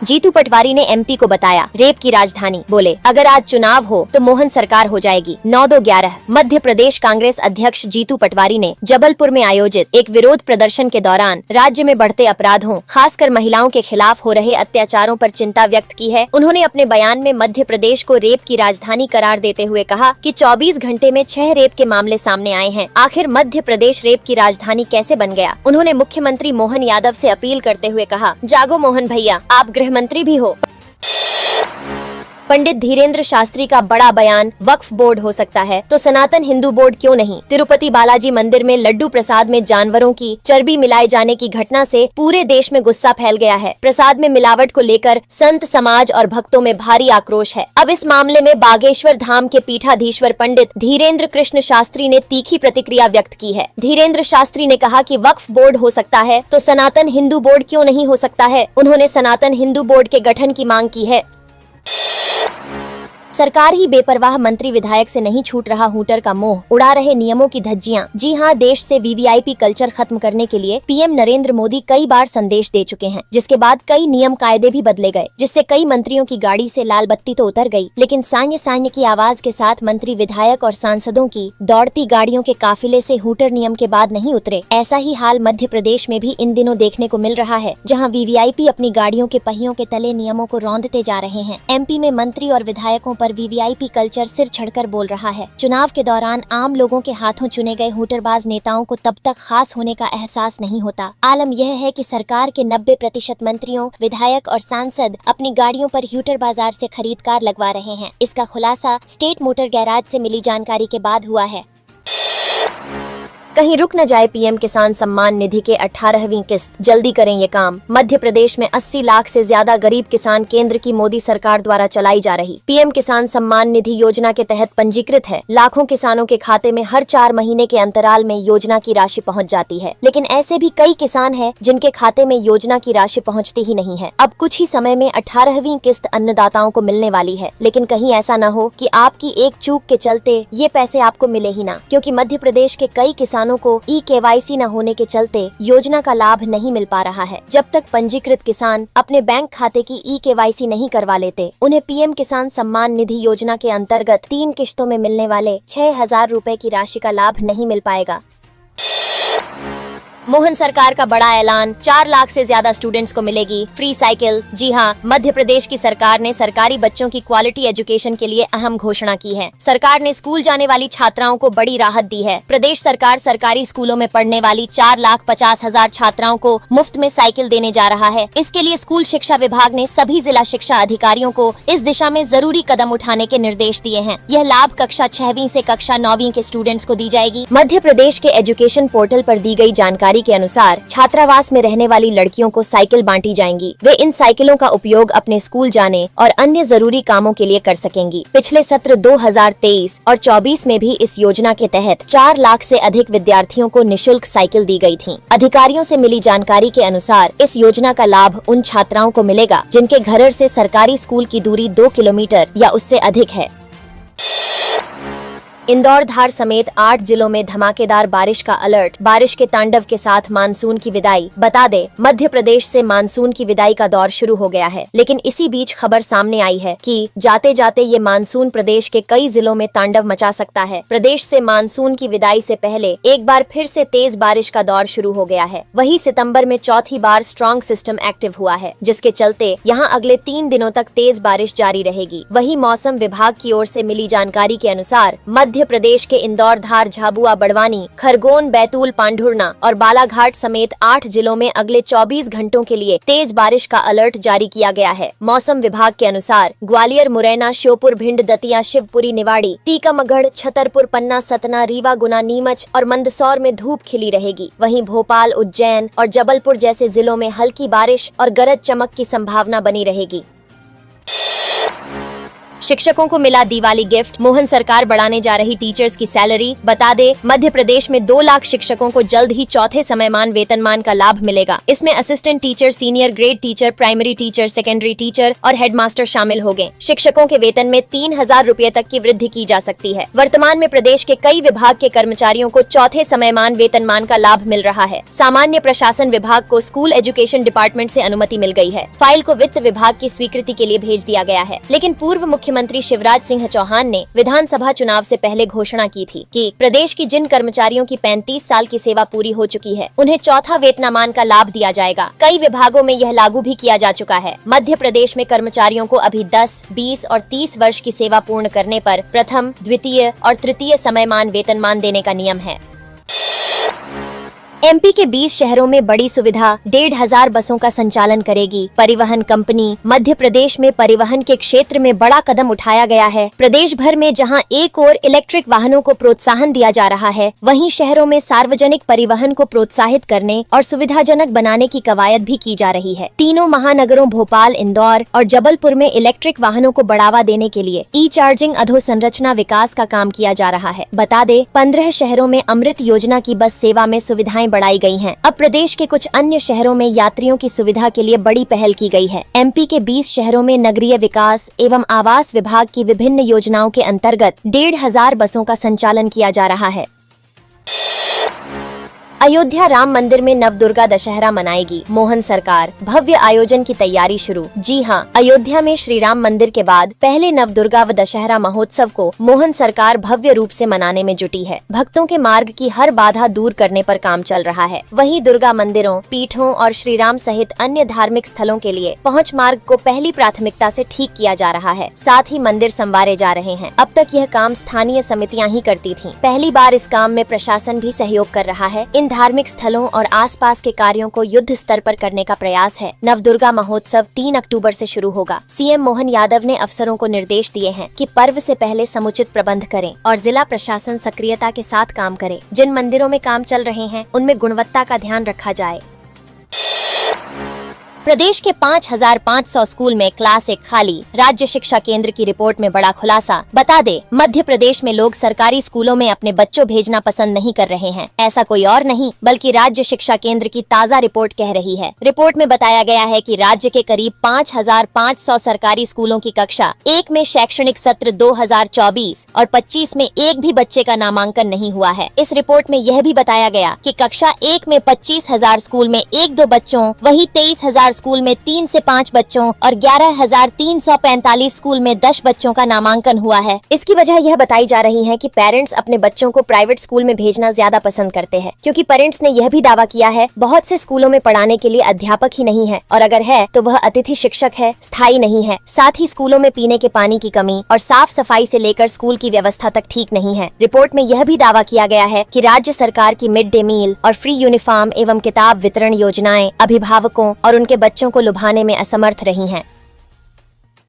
जीतू पटवारी ने एमपी को बताया रेप की राजधानी। बोले अगर आज चुनाव हो तो मोहन सरकार हो जाएगी। 9-2-11 मध्य प्रदेश कांग्रेस अध्यक्ष जीतू पटवारी ने जबलपुर में आयोजित एक विरोध प्रदर्शन के दौरान राज्य में बढ़ते अपराधों, खासकर महिलाओं के खिलाफ हो रहे अत्याचारों पर चिंता व्यक्त की है। उन्होंने अपने बयान में मध्य प्रदेश को रेप की राजधानी करार देते हुए कहा कि 24 घंटे में 6 रेप के मामले सामने आए हैं। आखिर मध्य प्रदेश रेप की राजधानी कैसे बन गया? उन्होंने मुख्यमंत्री मोहन यादव से अपील करते हुए कहा, जागो मोहन भैया, आप गृह मंत्री भी हो। पंडित धीरेन्द्र शास्त्री का बड़ा बयान, वक्फ बोर्ड हो सकता है तो सनातन हिंदू बोर्ड क्यों नहीं? तिरुपति बालाजी मंदिर में लड्डू प्रसाद में जानवरों की चर्बी मिलाए जाने की घटना से पूरे देश में गुस्सा फैल गया है। प्रसाद में मिलावट को लेकर संत समाज और भक्तों में भारी आक्रोश है। अब इस मामले में बागेश्वर धाम के पीठाधीश्वर पंडित धीरेन्द्र कृष्ण शास्त्री ने तीखी प्रतिक्रिया व्यक्त की है। धीरेन्द्र शास्त्री ने कहा कि वक्फ बोर्ड हो सकता है तो सनातन हिंदू बोर्ड क्यों नहीं हो सकता है? उन्होंने सनातन हिंदू बोर्ड के गठन की मांग की है। सरकार ही बेपरवाह, मंत्री विधायक से नहीं छूट रहा हूटर का मोह, उड़ा रहे नियमों की धज्जियां। जी हां, देश से वीवीआईपी कल्चर खत्म करने के लिए पीएम नरेंद्र मोदी कई बार संदेश दे चुके हैं, जिसके बाद कई नियम कायदे भी बदले गए, जिससे कई मंत्रियों की गाड़ी से लाल बत्ती तो उतर गई, लेकिन सांय सांय की आवाज के साथ मंत्री विधायक और सांसदों की दौड़ती गाड़ियों के काफिले से हूटर नियम के बाद नहीं उतरे। ऐसा ही हाल मध्य प्रदेश में भी इन दिनों देखने को मिल रहा है, जहाँ वीवीआईपी अपनी गाड़ियों के पहियों के तले नियमों को रौंदते जा रहे हैं। एमपी में मंत्री और विधायकों पर वीवीआईपी कल्चर सिर चढ़कर बोल रहा है। चुनाव के दौरान आम लोगों के हाथों चुने गए हूटरबाज नेताओं को तब तक खास होने का एहसास नहीं होता। आलम यह है कि सरकार के 90% मंत्रियों, विधायक और सांसद अपनी गाड़ियों पर हूटर बाजार से खरीदकार लगवा रहे हैं। इसका खुलासा स्टेट मोटर गैराज से मिली जानकारी के बाद हुआ है। कहीं रुक न जाए पीएम किसान सम्मान निधि के 18वीं किस्त, जल्दी करें ये काम। मध्य प्रदेश में 80 लाख से ज्यादा गरीब किसान केंद्र की मोदी सरकार द्वारा चलाई जा रही पीएम किसान सम्मान निधि योजना के तहत पंजीकृत है। लाखों किसानों के खाते में हर 4 महीने के अंतराल में योजना की राशि पहुंच जाती है, लेकिन ऐसे भी कई किसान हैं जिनके खाते में योजना की राशि पहुंचती ही नहीं है। अब कुछ ही समय में 18वीं किस्त अन्नदाताओं को मिलने वाली है, लेकिन कहीं ऐसा न हो कि आपकी एक चूक के चलते ये पैसे आपको मिले ही ना, क्योंकि मध्य प्रदेश के कई किसानों को ई-केवाईसी न होने के चलते योजना का लाभ नहीं मिल पा रहा है। जब तक पंजीकृत किसान अपने बैंक खाते की ई-केवाईसी नहीं करवा लेते, उन्हें पीएम किसान सम्मान निधि योजना के अंतर्गत 3 किश्तों में मिलने वाले 6,000 रुपए की राशि का लाभ नहीं मिल पाएगा। मोहन सरकार का बड़ा ऐलान, 4 लाख से ज्यादा स्टूडेंट्स को मिलेगी फ्री साइकिल। जी हां, मध्य प्रदेश की सरकार ने सरकारी बच्चों की क्वालिटी एजुकेशन के लिए अहम घोषणा की है। सरकार ने स्कूल जाने वाली छात्राओं को बड़ी राहत दी है। प्रदेश सरकार सरकारी स्कूलों में पढ़ने वाली 4,50,000 छात्राओं को मुफ्त में साइकिल देने जा रहा है। इसके लिए स्कूल शिक्षा विभाग ने सभी जिला शिक्षा अधिकारियों को इस दिशा में जरूरी कदम उठाने के निर्देश दिए हैं। यह लाभ कक्षा 6वीं से कक्षा 9वीं के स्टूडेंट्स को दी जाएगी। मध्य प्रदेश के एजुकेशन पोर्टल पर दी गई जानकारी के अनुसार छात्रावास में रहने वाली लड़कियों को साइकिल बांटी जाएंगी। वे इन साइकिलों का उपयोग अपने स्कूल जाने और अन्य जरूरी कामों के लिए कर सकेंगी। पिछले सत्र 2023 और 24 में भी इस योजना के तहत 4 लाख से अधिक विद्यार्थियों को निशुल्क साइकिल दी गई थी। अधिकारियों से मिली जानकारी के अनुसार इस योजना का लाभ उन छात्राओं को मिलेगा जिनके घर से सरकारी स्कूल की दूरी 2 किलोमीटर या उससे अधिक है। इंदौर, धार समेत 8 जिलों में धमाकेदार बारिश का अलर्ट। बारिश के तांडव के साथ मानसून की विदाई। बता दे, मध्य प्रदेश से मानसून की विदाई का दौर शुरू हो गया है, लेकिन इसी बीच खबर सामने आई है कि जाते जाते ये मानसून प्रदेश के कई जिलों में तांडव मचा सकता है। प्रदेश से मानसून की विदाई से पहले एक बार फिर से तेज बारिश का दौर शुरू हो गया है। वहीं सितंबर में चौथी बार स्ट्रॉन्ग सिस्टम एक्टिव हुआ है, जिसके चलते यहाँ अगले 3 दिनों तक तेज बारिश जारी रहेगी। वहीं मौसम विभाग की ओर से मिली जानकारी के अनुसार मध्य प्रदेश के इंदौर, धार, झाबुआ, बड़वानी, खरगोन, बैतूल, पांढुर्णा और बालाघाट समेत 8 जिलों में अगले 24 घंटों के लिए तेज बारिश का अलर्ट जारी किया गया है। मौसम विभाग के अनुसार ग्वालियर, मुरैना, श्योपुर, भिंड, दतिया, शिवपुरी, निवाड़ी, टीकमगढ़, छतरपुर, पन्ना, सतना, रीवा, गुना, नीमच और मंदसौर में धूप खिली रहेगी। वहीं भोपाल, उज्जैन और जबलपुर जैसे जिलों में हल्की बारिश और गरज चमक की संभावना बनी रहेगी। शिक्षकों को मिला दिवाली गिफ्ट, मोहन सरकार बढ़ाने जा रही टीचर्स की सैलरी। बता दे, मध्य प्रदेश में 2 लाख शिक्षकों को जल्द ही चौथे समयमान वेतनमान का लाभ मिलेगा। इसमें assistant teacher, senior grade teacher, primary teacher, secondary teacher और हेडमास्टर शामिल हो गए। शिक्षकों के वेतन में 3,000 रुपए तक की वृद्धि की जा सकती है। वर्तमान में प्रदेश के कई विभाग के कर्मचारियों को चौथे समयमान वेतनमान का लाभ मिल रहा है। सामान्य प्रशासन विभाग को स्कूल एजुकेशन डिपार्टमेंट से अनुमति मिल गई है। फाइल को वित्त विभाग की स्वीकृति के लिए भेज दिया गया है। लेकिन पूर्व मुख्यमंत्री शिवराज सिंह चौहान ने विधानसभा चुनाव से पहले घोषणा की थी कि प्रदेश की जिन कर्मचारियों की 35 साल की सेवा पूरी हो चुकी है, उन्हें चौथा वेतनमान का लाभ दिया जाएगा। कई विभागों में यह लागू भी किया जा चुका है। मध्य प्रदेश में कर्मचारियों को अभी 10, 20 और 30 वर्ष की सेवा पूर्ण करने पर प्रथम, द्वितीय और तृतीय समयमान वेतनमान देने का नियम है। एमपी के 20 शहरों में बड़ी सुविधा, 1,500 बसों का संचालन करेगी परिवहन कंपनी। मध्य प्रदेश में परिवहन के क्षेत्र में बड़ा कदम उठाया गया है। प्रदेश भर में जहां एक ओर इलेक्ट्रिक वाहनों को प्रोत्साहन दिया जा रहा है, वहीं शहरों में सार्वजनिक परिवहन को प्रोत्साहित करने और सुविधाजनक बनाने की कवायद भी की जा रही है। तीनों महानगरों भोपाल, इंदौर और जबलपुर में इलेक्ट्रिक वाहनों को बढ़ावा देने के लिए ई चार्जिंग अधोसंरचना विकास का काम किया जा रहा है। बता दे, 15 शहरों में अमृत योजना की बस सेवा में सुविधाएं बढ़ाई गई हैं। अब प्रदेश के कुछ अन्य शहरों में यात्रियों की सुविधा के लिए बड़ी पहल की गई है। एमपी के 20 शहरों में नगरीय विकास एवं आवास विभाग की विभिन्न योजनाओं के अंतर्गत 1,500 बसों का संचालन किया जा रहा है। अयोध्या राम मंदिर में नवदुर्गा दशहरा मनाएगी मोहन सरकार, भव्य आयोजन की तैयारी शुरू। जी हां, अयोध्या में श्री राम मंदिर के बाद पहले नवदुर्गा व दशहरा महोत्सव को मोहन सरकार भव्य रूप से मनाने में जुटी है। भक्तों के मार्ग की हर बाधा दूर करने पर काम चल रहा है। वहीं दुर्गा मंदिरों, पीठों और श्री राम सहित अन्य धार्मिक स्थलों के लिए पहुँच मार्ग को पहली प्राथमिकता से ठीक किया जा रहा है। साथ ही मंदिर संवारे जा रहे हैं। अब तक यह काम स्थानीय समितियां ही करती थीं। पहली बार इस काम में प्रशासन भी सहयोग कर रहा है। इन धार्मिक स्थलों और आसपास के कार्यों को युद्ध स्तर पर करने का प्रयास है। नवदुर्गा महोत्सव 3 अक्टूबर से शुरू होगा। सीएम मोहन यादव ने अफसरों को निर्देश दिए हैं कि पर्व से पहले समुचित प्रबंध करें और जिला प्रशासन सक्रियता के साथ काम करे। जिन मंदिरों में काम चल रहे हैं, उनमें गुणवत्ता का ध्यान रखा जाए। प्रदेश के 5,500 स्कूल में क्लास 1 खाली, राज्य शिक्षा केंद्र की रिपोर्ट में बड़ा खुलासा। बता दे, मध्य प्रदेश में लोग सरकारी स्कूलों में अपने बच्चों भेजना पसंद नहीं कर रहे हैं। ऐसा कोई और नहीं बल्कि राज्य शिक्षा केंद्र की ताज़ा रिपोर्ट कह रही है। रिपोर्ट में बताया गया है कि राज्य के करीब 5,500 सरकारी स्कूलों की कक्षा 1 में शैक्षणिक सत्र 2024 और 25 में एक भी बच्चे का नामांकन नहीं हुआ है। इस रिपोर्ट में यह भी बताया गया कि कक्षा 1 में 25,000 स्कूल में 1-2 बच्चों, वही 23,000 स्कूल में 3 से 5 बच्चों और 11,345 स्कूल में 10 बच्चों का नामांकन हुआ है। इसकी वजह यह बताई जा रही है कि पेरेंट्स अपने बच्चों को प्राइवेट स्कूल में भेजना ज्यादा पसंद करते हैं, क्योंकि पेरेंट्स ने यह भी दावा किया है बहुत से स्कूलों में पढ़ाने के लिए अध्यापक ही नहीं है, और अगर है तो वह अतिथि शिक्षक है, स्थायी नहीं है। साथ ही स्कूलों में पीने के पानी की कमी और साफ सफाई से लेकर स्कूल की व्यवस्था तक ठीक नहीं है। रिपोर्ट में यह भी दावा किया गया है कि राज्य सरकार की मिड डे मील और फ्री यूनिफॉर्म एवं किताब वितरण योजनाएं अभिभावकों और उनके बच्चों को लुभाने में असमर्थ रही हैं।